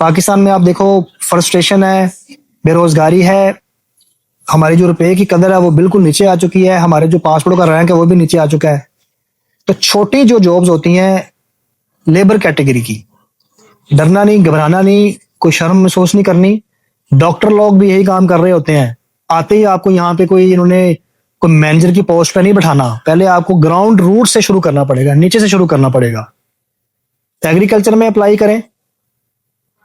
पाकिस्तान में आप देखो, फ्रस्ट्रेशन है, बेरोजगारी है, हमारी जो रुपए की कदर है वो बिल्कुल नीचे आ चुकी है, हमारे जो पासपोर्ट का रैंक है वो भी नीचे आ चुका है। तो छोटी जो जॉब्स होती हैं लेबर कैटेगरी की, डरना नहीं, घबराना नहीं, कोई शर्म महसूस नहीं करनी। डॉक्टर लोग भी यही काम कर रहे होते हैं। आते ही आपको यहाँ पे कोई इन्होंने कोई मैनेजर की पोस्ट पे नहीं बैठाना, पहले आपको ग्राउंड रूट से शुरू करना पड़ेगा, नीचे से शुरू करना पड़ेगा। एग्रीकल्चर में अप्लाई करें,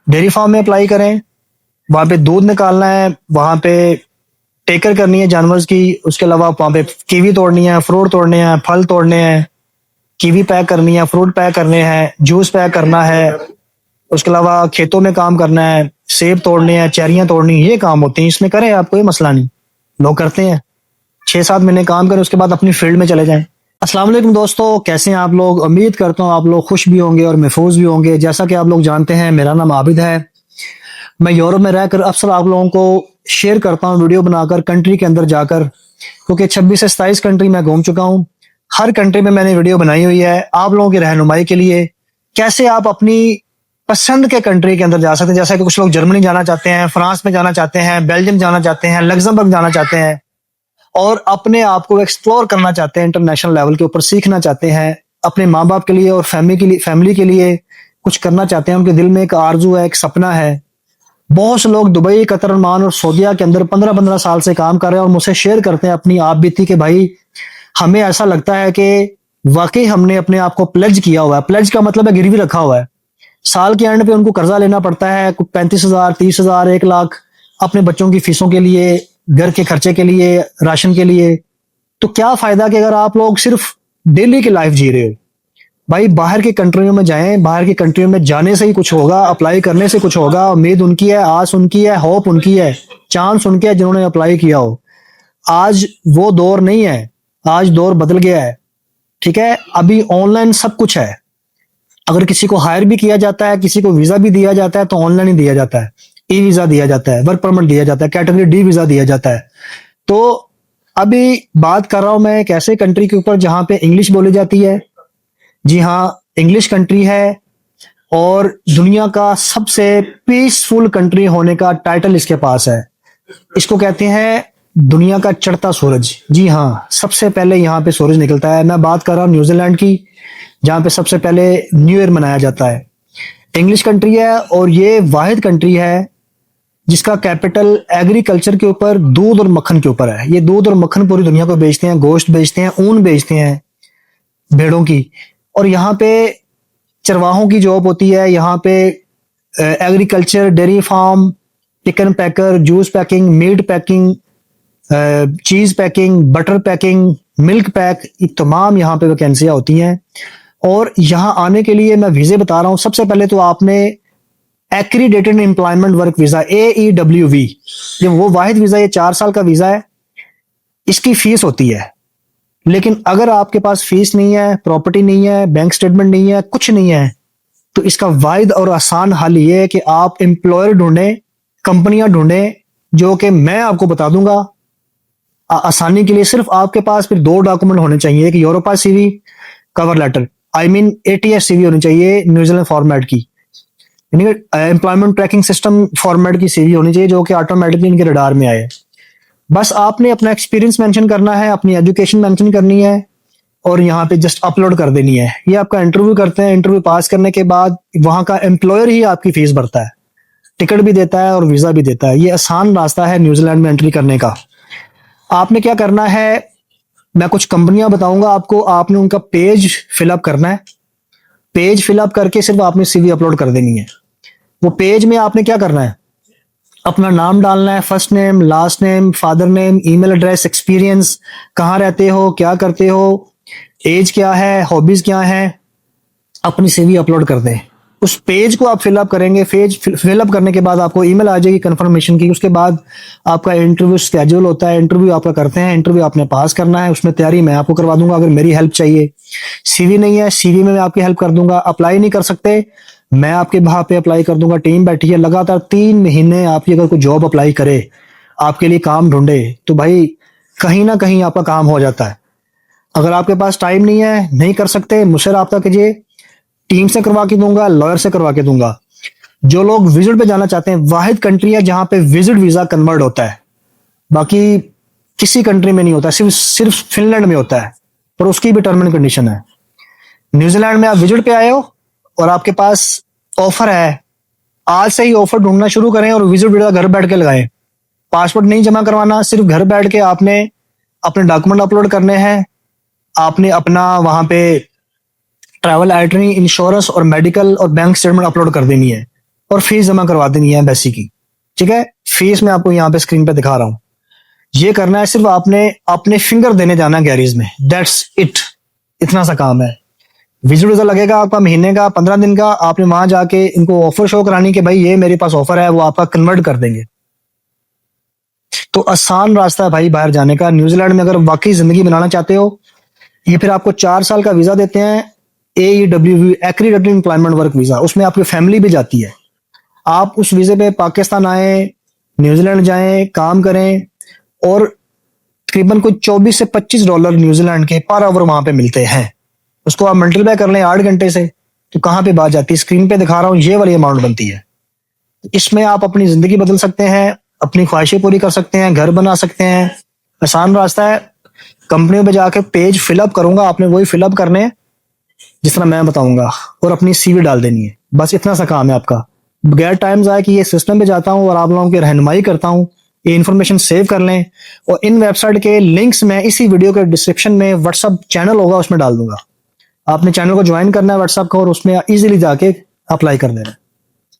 डेयरी फार्म में अप्लाई करें, वहां पे दूध निकालना है, वहां पे टेकर करनी है जानवर की, उसके अलावा वहां पे कीवी तोड़नी है, फ्रूट तोड़ने हैं, फल तोड़ने हैं, कीवी पैक करनी है, फ्रूट पैक करने हैं, जूस पैक करना है, उसके अलावा खेतों में काम करना है, सेब तोड़ने हैं, चेरियां तोड़नी, ये काम होते हैं। इसमें करें, आपको ये मसला नहीं, लोग करते हैं। 6-7 महीने काम करें, उसके बाद अपनी फील्ड में चले जाएं। अस्सलाम वालेकुम दोस्तों, कैसे हैं आप लोग? उम्मीद करता हूँ आप लोग खुश भी होंगे और महफूज भी होंगे। जैसा कि आप लोग जानते हैं, मेरा नाम आबिद है। मैं यूरोप में रहकर अक्सर आप लोगों को शेयर करता हूँ वीडियो बनाकर, कंट्री के अंदर जाकर, क्योंकि 26 से 27 कंट्री मैं घूम चुका हूँ। हर कंट्री में मैंने वीडियो बनाई हुई है आप लोगों की रहनुमाई के लिए, कैसे आप अपनी पसंद के कंट्री के अंदर जा सकते हैं। जैसा कि कुछ लोग जर्मनी जाना चाहते हैं, फ्रांस में जाना चाहते हैं, बेल्जियम जाना चाहते हैं, लग्जमबर्ग जाना चाहते हैं और अपने आप को एक्सप्लोर करना चाहते हैं, इंटरनेशनल लेवल के ऊपर सीखना चाहते हैं, अपने माँ बाप के लिए और फैमिली के लिए कुछ करना चाहते हैं। उनके दिल में एक आरजू है, एक सपना है। बहुत से लोग दुबई, कतर, ओमान और सऊदीया के अंदर 15-15 साल से काम कर रहे हैं और मुझसे शेयर करते हैं अपनी आप बीती कि भाई हमें ऐसा लगता है कि वाकई हमने अपने आप को प्लेज किया हुआ है। प्लेज का मतलब है गिरवी रखा हुआ है। साल के एंड पे उनको कर्जा लेना पड़ता है, 35,000, 30,000, 1 लाख अपने बच्चों की फीसों के लिए, घर के खर्चे के लिए, राशन के लिए। तो क्या फायदा कि अगर आप लोग सिर्फ डेली की लाइफ जी रहे हो। भाई बाहर की कंट्रियों में जाएं, बाहर की कंट्रियों में जाने से ही कुछ होगा, अप्लाई करने से कुछ होगा। उम्मीद उनकी है, आस उनकी है, होप उनकी है, चांस उनके है जिन्होंने अप्लाई किया हो। आज वो दौर नहीं है, आज दौर बदल गया है। ठीक है, अभी ऑनलाइन सब कुछ है। अगर किसी को हायर भी किया जाता है, किसी को वीजा भी दिया जाता है तो ऑनलाइन ही दिया जाता है। ई वीजा दिया जाता है, वर्क परमिट दिया जाता है, कैटेगरी डी वीजा दिया जाता है। तो अभी बात कर रहा हूं मैं एक ऐसे कंट्री के ऊपर जहां पे इंग्लिश बोली जाती है। जी हाँ, इंग्लिश कंट्री है और दुनिया का सबसे पीसफुल कंट्री होने का टाइटल इसके पास है। इसको कहते हैं दुनिया का चढ़ता सूरज। जी हाँ, सबसे पहले यहाँ पे सूरज निकलता है। मैं बात कर रहा हूँ न्यूजीलैंड की, जहां पे सबसे पहले न्यू ईयर मनाया जाता है। इंग्लिश कंट्री है और ये वाहिद कंट्री है जिसका कैपिटल एग्रीकल्चर के ऊपर, दूध और मक्खन के ऊपर है। ये दूध और मक्खन पूरी दुनिया को बेचते हैं, गोश्त बेचते हैं, ऊन बेचते हैं भेड़ों की। और यहाँ पे चरवाहों की जॉब होती है। यहाँ पे एग्रीकल्चर, डेयरी फार्म, चिकन पैकर, जूस पैकिंग, मीट पैकिंग, चीज packing, butter packing, milk pack, ये तमाम यहाँ पे वैकेंसियां होती हैं। और यहाँ आने के लिए मैं वीजे बता रहा हूँ। सबसे पहले तो आपने accredited employment work visa, AEWV, ये वो वाहिद वीजा, ये 4 साल का वीजा है। इसकी फीस होती है, लेकिन अगर आपके पास फीस नहीं है, प्रॉपर्टी नहीं है, बैंक स्टेटमेंट नहीं है, कुछ नहीं है, तो इसका वाहिद और आसान हल ये है कि आप एम्प्लॉयर ढूंढें, कंपनियां ढूंढें, जो कि मैं आपको बता दूंगा आसानी के लिए। सिर्फ आपके पास फिर 2 डॉक्यूमेंट होने चाहिए, एक Europa CV cover letter, ATS CV होनी चाहिए न्यूजीलैंड फॉर्मेट की, एम्प्लॉयमेंट ट्रैकिंग सिस्टम फॉर्मेट की CV होनी चाहिए जो कि ऑटोमेटिकली इनके रडार में आए। बस आपने अपना एक्सपीरियंस मेंशन करना है, अपनी एजुकेशन मेंशन करनी है और यहाँ पे जस्ट अपलोड कर देनी है। ये आपका इंटरव्यू करते हैं, इंटरव्यू पास करने के बाद वहां का एम्प्लॉयर ही आपकी फीस भरता है, टिकट भी देता है और वीजा भी देता है। ये आसान रास्ता है न्यूजीलैंड में एंट्री करने का। आपने क्या करना है, मैं कुछ कंपनियां बताऊंगा आपको, आपने उनका पेज फिलअप करना है। पेज फिलअप करके सिर्फ आपने CV अपलोड कर देनी है। वो पेज में आपने क्या करना है, अपना नाम डालना है, first name, last name, father name, email address, experience, कहाँ रहते हो, क्या करते हो, एज क्या है, हॉबीज क्या है, अपनी CV अपलोड कर दें। उस पेज को आप फिलअप करेंगे। पेज फिलअप करने के बाद आपको ईमेल आ जाएगी कंफर्मेशन की। उसके बाद आपका इंटरव्यू स्केड्यूल होता है, इंटरव्यू आपका करते हैं, इंटरव्यू आपने पास करना है। उसमें तैयारी मैं आपको करवा दूंगा अगर मेरी हेल्प चाहिए। CV नहीं है, CV में मैं आपकी हेल्प कर दूंगा। अप्लाई नहीं कर सकते, मैं आपके वहां पे अप्लाई कर दूंगा। टीम बैठी है, लगातार 3 महीने आपकी अगर कोई जॉब अप्लाई करे, आपके लिए काम ढूंढे, तो भाई कहीं ना कहीं आपका काम हो जाता है। अगर आपके पास टाइम नहीं है, नहीं कर सकते, मुझसे रब्ता कीजिए, टीम से करवा के दूंगा, लॉयर से करवा के दूंगा। जो लोग विजिट पे जाना चाहते हैं, वाहिद कंट्री है जहां पे विजिट वीजा कन्वर्ट होता है, बाकी किसी कंट्री में नहीं होता, सिर्फ सिर्फ फिनलैंड में होता है, पर उसकी भी टर्म एंड कंडीशन है। न्यूजीलैंड में आप विजिट पे आए हो और आपके पास ऑफर है, आज से ही ऑफर ढूंढना शुरू करें और विजिट वीजा घर बैठ के लगाएं। पासपोर्ट नहीं जमा करवाना, सिर्फ घर बैठ के आपने अपने डॉक्यूमेंट अपलोड करने हैं, आपने अपना वहां पे ट्रैवल आइटनरी, इंश्योरेंस और मेडिकल और बैंक स्टेटमेंट अपलोड कर देनी है और फीस जमा करवा देनी है एम्बेसी की। ठीक है, फीस मैं आपको यहाँ पे स्क्रीन पे दिखा रहा हूँ। ये करना है, सिर्फ आपने अपने फिंगर देने जाना है गैरेज में, दैट्स इट, इतना सा काम है। विजिट वीजा लगेगा आपका महीने का, 15 दिन का। आपने वहां जाके इनको ऑफर शो करानी कि भाई ये मेरे पास ऑफर है, वो आपका कन्वर्ट कर देंगे। तो आसान रास्ता है भाई बाहर जाने का। न्यूजीलैंड में अगर वाकई जिंदगी बनाना चाहते हो, ये फिर आपको 4 साल का वीजा देते हैं, AEW, accredited employment work visa, उसमें आपकी फैमिली भी जाती है। आप उस वीजे पे पाकिस्तान आए, न्यूजीलैंड जाएं, काम करें, और तकरीबन कोई $24 से $25 न्यूजीलैंड के पर आवर वहां पे मिलते हैं। उसको आप मल्टीप्लाई कर लें 8 घंटे से, तो कहां पे बात जाती है? स्क्रीन पे दिखा रहा हूं, ये वाली अमाउंट बनती है। इसमें आप अपनी जिंदगी बदल सकते हैं, अपनी ख्वाहिशें पूरी कर सकते हैं, घर बना सकते हैं। आसान रास्ता है। कंपनियों पे जाके पेज फिलअप करूंगा, आपने वही फिलअप करने हैं जिस तरह मैं बताऊंगा, और अपनी CV डाल देनी है। बस इतना सा काम है आपका। बगैर टाइम जाए कि ये सिस्टम पे जाता हूँ और आप लोगों की रहनुमाई करता हूँ, ये इन्फॉर्मेशन सेव कर लें, और इन वेबसाइट के लिंक्स मैं इसी वीडियो के डिस्क्रिप्शन में, व्हाट्सअप चैनल होगा उसमें डाल दूंगा। आपने चैनल को ज्वाइन करना है व्हाट्सअप का, और उसमें इजीली जाके अप्लाई कर देना है।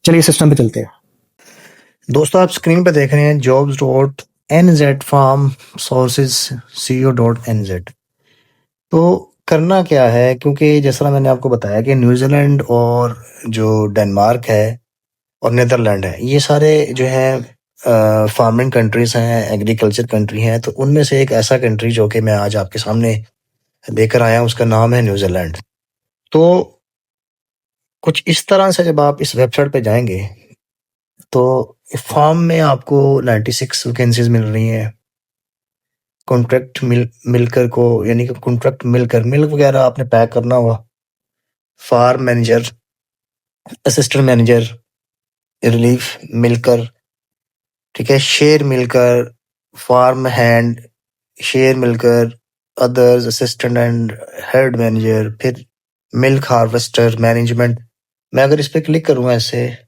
चलिए सिस्टम पे चलते हैं। दोस्तों, आप स्क्रीन पे देख रहे हैं jobs.nz farm sources co.nz। तो करना क्या है, क्योंकि जैसा मैंने आपको बताया कि न्यूजीलैंड और जो डेनमार्क है और नीदरलैंड है, ये सारे जो है फार्मिंग कंट्रीज हैं, एग्रीकल्चर कंट्री हैं। तो उनमें से एक ऐसा कंट्री जो कि मैं आज आपके सामने लेकर आया हूं, उसका नाम है न्यूजीलैंड। तो कुछ इस तरह से जब आप इस वेबसाइट पे जाएंगे तो फार्म में आपको 96 वैकेंसीज मिल रही हैं। कॉन्ट्रैक्ट मिलकर को, यानी कि कॉन्ट्रैक्ट मिलकर मिल्क वगैरह आपने पैक करना हुआ, farm manager, assistant manager, relief milker, ठीक है, share milker, farm hand, share milker, others, assistant and head manager, फिर मिल्क हार्वेस्टर मैनेजमेंट। मैं अगर इस पे क्लिक करूंगा ऐसे,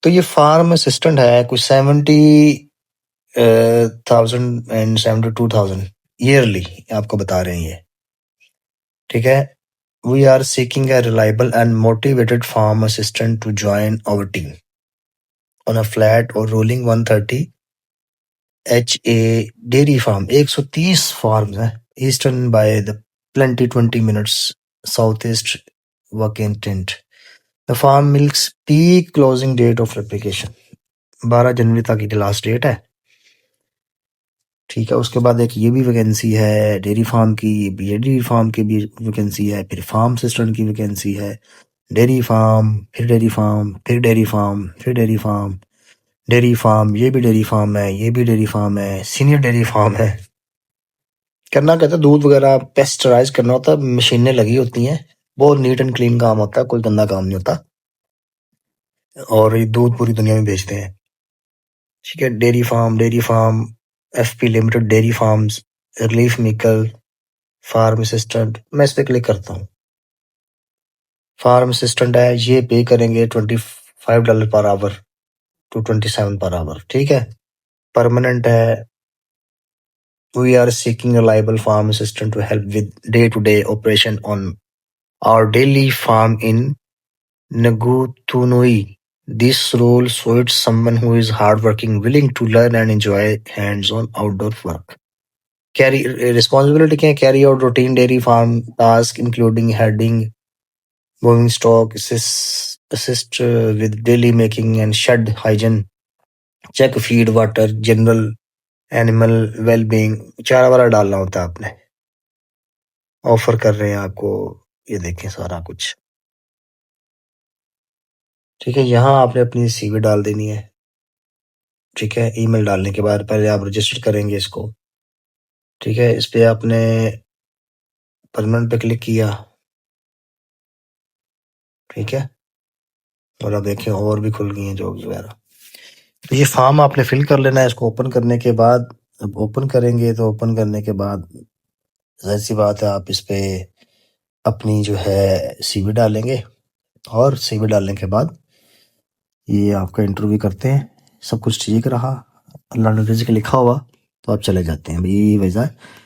तो ये फार्म असिस्टेंट है, कुछ 70,000 एंड 72,000 ईयरली आपको बता रहे हैं ये। ठीक है, we are seeking a reliable and motivated farm assistant to join our team on a flat or rolling 130 HA dairy farm. 130 farm है, eastern by the plenty 20 minutes south east वकेंटेंट। The farm milks peak closing date of application 12 जनवरी तक की last date है। ठीक है, उसके बाद एक ये भी वैकेंसी है डेयरी फार्म की, ये डेयरी फार्म की भी वैकेंसी है, फिर फार्म असिस्टेंट की वैकेंसी है, डेयरी फार्म, फिर डेयरी फार्म, फिर डेयरी फार्म, फिर डेयरी फार्म, डेयरी फार्म, ये भी डेयरी फार्म है, ये भी डेयरी फार्म है, सीनियर डेयरी फार्म है। करना कहता है दूध वगैरह पेस्चराइज करना होता है, मशीनें लगी होती हैं, बहुत नीट एंड क्लीन काम होता है, कोई गंदा काम नहीं होता, और ये दूध पूरी दुनिया में बेचते हैं। ठीक है, dairy farm FP limited dairy farms, relief maker, farm assistant. मैं इस पे क्लिक करता हूँ। फार्म असिस्टेंट है, ये पे करेंगे $25 per hour to 27 per hour. ठीक है, परमानेंट है, we are seeking reliable farm assistant to help with day to day operation on our daily farm in Nagutunui. This role suits someone who is hardworking, willing to learn and enjoy hands-on outdoor work. Carry responsibility can carry out routine dairy farm tasks including herding, moving stock, assist with daily making and shed hygiene, check feed, water, general animal well-being। चारा वाला डालना होता है आपने। Offer कर रहे हैं आपको, ये देखें सारा कुछ। ठीक है, यहाँ आपने अपनी CV डाल देनी है। ठीक है, ईमेल डालने के बाद पहले आप रजिस्टर करेंगे इसको। ठीक है, इस पे आपने परमानेंट पे क्लिक किया, ठीक है। और अब देखें और भी खुल गई हैं जॉब्स वगैरह। तो ये फॉर्म आपने फिल कर लेना है। इसको ओपन करने के बाद, अब ओपन करेंगे तो ओपन करने के बाद जाहिर सी बात है आप इस पे अपनी जो है सीवी डालेंगे, और सीवी डालने के बाद ये आपका इंटरव्यू करते हैं। सब कुछ ठीक रहा, अल्लाह ने रिज़्क लिखा हुआ, तो आप चले जाते हैं। भाई यही वजह है।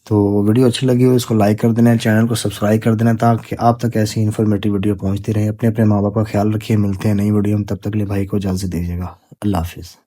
तो वीडियो अच्छी लगी हो इसको लाइक कर देना है, चैनल को सब्सक्राइब कर देना, ताकि आप तक ऐसी इन्फॉर्मेटिव वीडियो पहुंचती रहे। अपने अपने माँ बाप का ख्याल रखिए। मिलते हैं नई वीडियो में, तब तक के लिए भाई को इजाज़त दीजिएगा। अल्लाह हाफिज़।